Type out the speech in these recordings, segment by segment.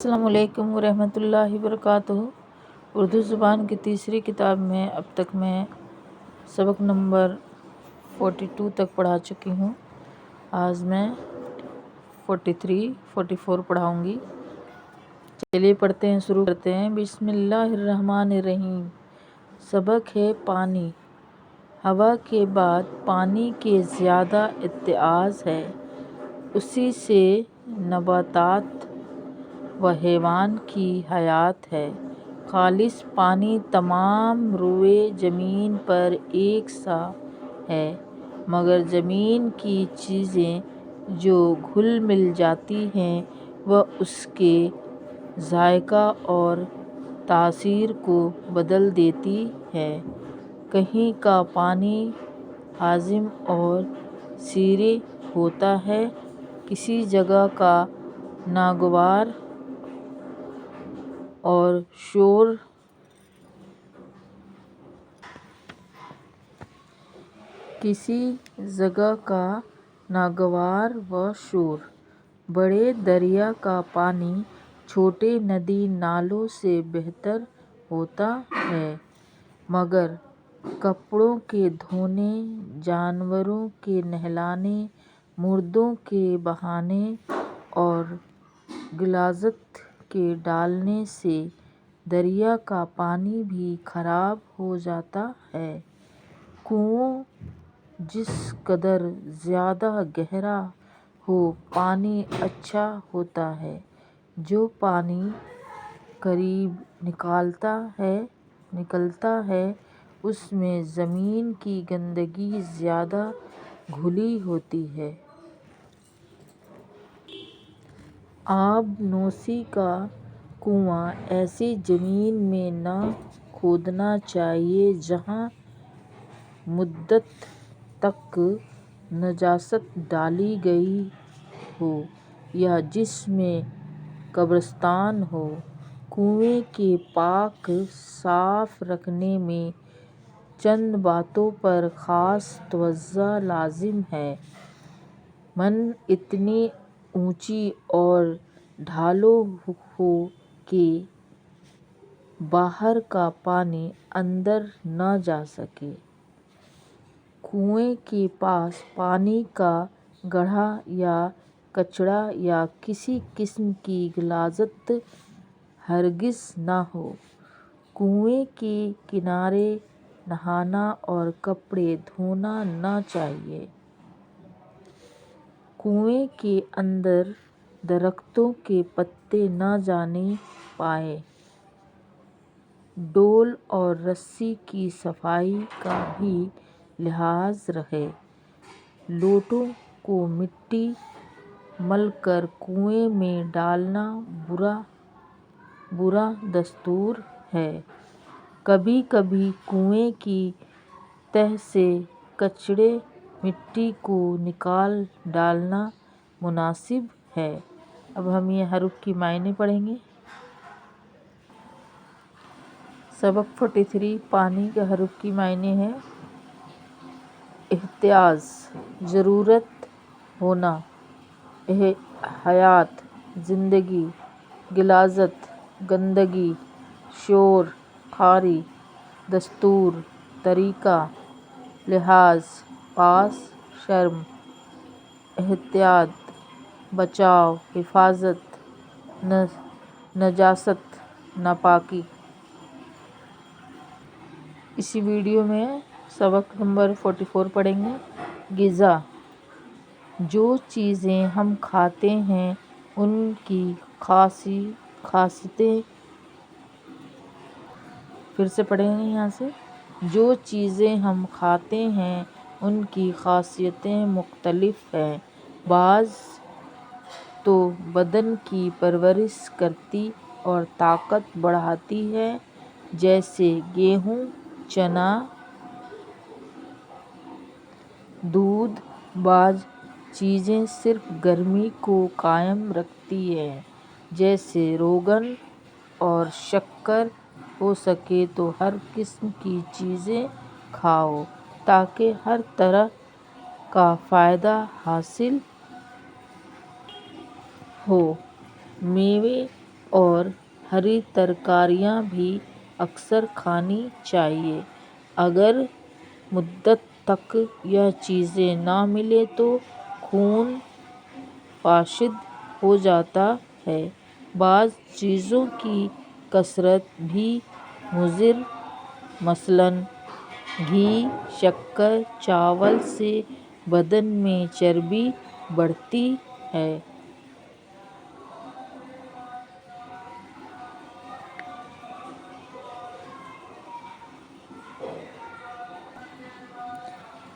السلام علیکم ورحمۃ اللہ وبرکاتہ۔ اردو زبان کی تیسری کتاب میں اب تک میں سبق نمبر 42 تک پڑھا چکی ہوں۔ آج میں 44 پڑھاؤں گی۔ چلیے پڑھتے ہیں، شروع کرتے ہیں۔ بسم اللہ الرحمن الرحیم۔ سبق ہے پانی۔ ہوا کے بعد پانی کے زیادہ اتزاز ہے، اسی سے نباتات و حیوان کی حیات ہے۔ خالص پانی تمام روئے زمین پر ایک سا ہے، مگر زمین کی چیزیں جو گھل مل جاتی ہیں وہ اس کے ذائقہ اور تاثیر کو بدل دیتی ہیں۔ کہیں کا پانی حازم اور شیریں ہوتا ہے، کسی جگہ کا ناگوار اور شور بڑے دریا کا پانی چھوٹے ندی نالوں سے بہتر ہوتا ہے، مگر کپڑوں کے دھونے، جانوروں کے نہلانے، مردوں کے بہانے اور غلازت کے ڈالنے سے دریا کا پانی بھی خراب ہو جاتا ہے۔ کنواں جس قدر زیادہ گہرا ہو پانی اچھا ہوتا ہے، جو پانی قریب نکلتا ہے اس میں زمین کی گندگی زیادہ گھلی ہوتی ہے۔ آب نوشی کا کنواں ایسی زمین میں نہ کھودنا چاہیے جہاں مدت تک نجاست ڈالی گئی ہو یا جس میں قبرستان ہو۔ کنویں کے پاک صاف رکھنے میں چند باتوں پر خاص توجہ لازم ہے۔ اتنی اونچی اور ڈھالو ہو کہ باہر کا پانی اندر نہ جا سکے۔ کنویں کے پاس پانی کا گڑھا یا کچرا یا کسی قسم کی غلازت ہرگز نہ ہو۔ کنویں کے کنارے نہانا اور کپڑے دھونا نہ چاہیے۔ کنویں کے اندر درختوں کے پتے نہ جانے پائیں۔ ڈول اور رسی کی صفائی کا بھی لحاظ رہے۔ لوٹوں کو مٹی مل کر کنویں میں ڈالنا برا دستور ہے۔ کبھی کبھی کنویں کی تہہ سے کچڑے مٹی کو نکال ڈالنا مناسب ہے۔ اب ہم یہ حروف کے معنی پڑھیں گے۔ سبق 43 پانی کے حروف کے معنی ہیں۔ احتیاج ضرورت ہونا، حیات زندگی، غلاظت گندگی، شور خواری، دستور طریقہ، لحاظ پاس شرم، احتیاط بچاؤ حفاظت، نجاست ناپاکی۔ اسی ویڈیو میں سبق نمبر 44 پڑھیں گے۔ غذا جو چیزیں ہم کھاتے ہیں ان کی خاصیتیں پھر سے پڑھیں گے یہاں سے۔ جو چیزیں ہم کھاتے ہیں ان کی خاصیتیں مختلف ہیں۔ بعض تو بدن کی پرورش کرتی اور طاقت بڑھاتی ہیں، جیسے گیہوں، چنا، دودھ۔ بعض چیزیں صرف گرمی کو قائم رکھتی ہیں، جیسے روغن اور شکر۔ ہو سکے تو ہر قسم کی چیزیں کھاؤ تاکہ ہر طرح کا فائدہ حاصل ہو۔ میوے اور ہری ترکاریاں بھی اکثر کھانی چاہیے۔ اگر مدت تک یہ چیزیں نہ ملیں تو خون فاسد ہو جاتا ہے۔ بعض چیزوں کی کثرت بھی مضر، مثلاً گھی، شکر، چاول سے بدن میں چربی بڑھتی ہے۔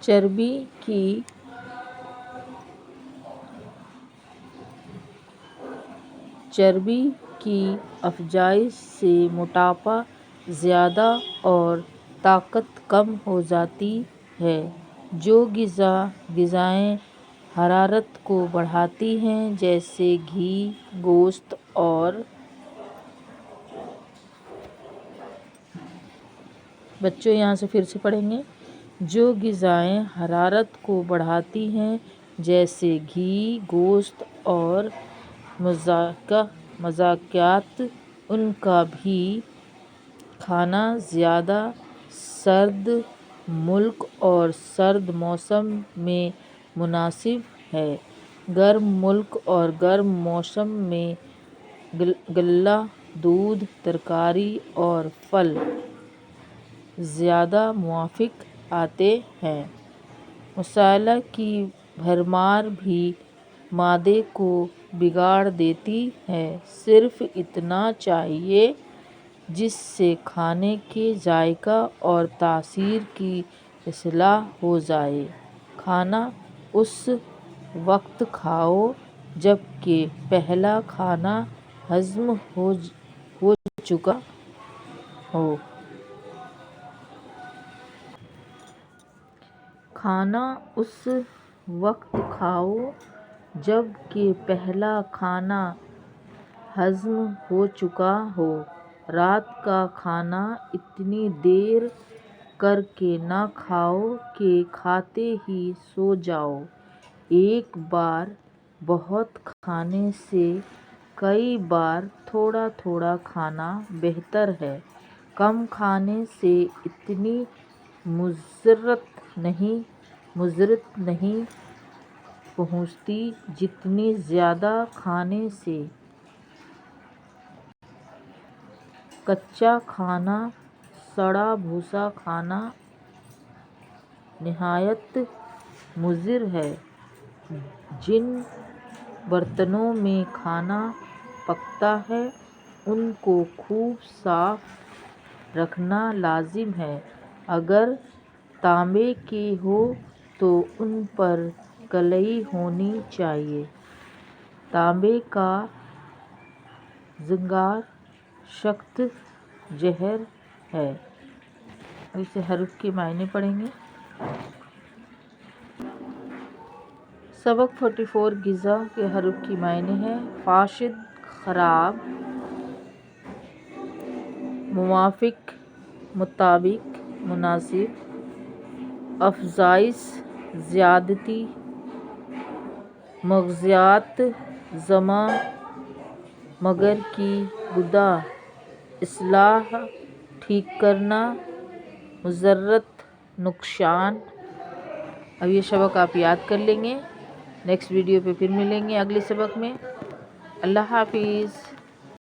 چربی کی افزائش سے موٹاپا زیادہ اور طاقت کم ہو جاتی ہے۔ جو غذائیں حرارت کو بڑھاتی ہیں جیسے گھی، گوشت اور جو غذائیں حرارت کو بڑھاتی ہیں جیسے گھی، گوشت اور مذاقیات، ان کا بھی کھانا زیادہ سرد ملک اور سرد موسم میں مناسب ہے۔ گرم ملک اور گرم موسم میں غلہ، دودھ، ترکاری اور پھل زیادہ موافق آتے ہیں۔ مصالحہ کی بھرمار بھی معدے کو بگاڑ دیتی ہے۔ صرف اتنا چاہیے جس سے کھانے کے ذائقہ اور تاثیر کی اصلاح ہو جائے۔ کھانا اس وقت کھاؤ جب کہ پہلا کھانا ہضم ہو چکا ہو۔ کھانا اس وقت کھاؤ جب کہ پہلا کھانا ہضم ہو چکا ہو۔ رات کا کھانا اتنی دیر کر کے نہ کھاؤ کہ کھاتے ہی سو جاؤ۔ ایک بار بہت کھانے سے کئی بار تھوڑا تھوڑا کھانا بہتر ہے۔ کم کھانے سے اتنی مضرت نہیں پہنچتی جتنی زیادہ کھانے سے۔ کچا کھانا، سڑا بھوسا کھانا نہایت مضر ہے۔ جن برتنوں میں کھانا پکتا ہے ان کو خوب صاف رکھنا لازم ہے۔ اگر تانبے کے ہوں تو ان پر کلئی ہونی چاہیے۔ تانبے کا زنگار سخت زہر ہے۔ اب اسے حروف کے معنی پڑھیں گے۔ سبق 44 غذا کے حروف کے معنی ہیں: فاسد، خراب، موافق، مطابق، مناسب، افزائش، زیادتی، مغزیات، جمع، مگر کی غدہ، اصلاح، ٹھیک کرنا، مضرت، نقصان۔ اب یہ سبق آپ یاد کر لیں گے۔ نیکسٹ ویڈیو پہ پھر ملیں گے اگلے سبق میں۔ اللہ حافظ۔